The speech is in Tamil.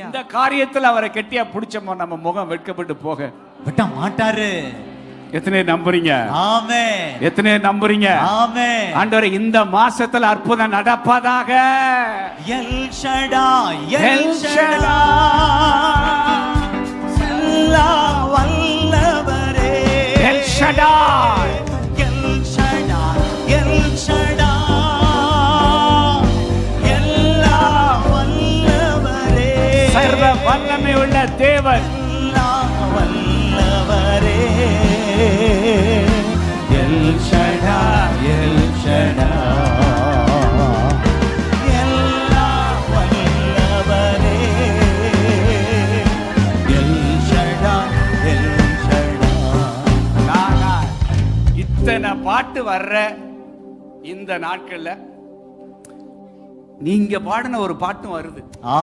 இந்த காரியத்தில் அவரை கெட்டியா பிடிச்சோமோ நம்ம முகம் வெட்கப்பட்டு போக விட்ட மாட்டாரு. எத்தனை நம்புறீங்க? ஆமென். எத்தனை நம்புறீங்க? ஆமென். ஆண்டவரே இந்த மாசத்துல அற்புதம் நடப்பதாக. எல் ஷடாய், எல் ஷடாய், எல்லா வல்லவரே. L Shaddai, L Shaddai, L Shaddai, எல்லா வல்லவரே. சர்வ வல்லமை உள்ள தேவன். எல்லா வல்லவரே. எல் ஷடாய், எல் ஷடாய், எல்லா வல்லவரே. L Shaddai, L Shaddai. இத்தனை பாட்டு வர்ற இந்த நாட்கள்ல நீங்க பாடின ஒரு பாட்டும் வருது.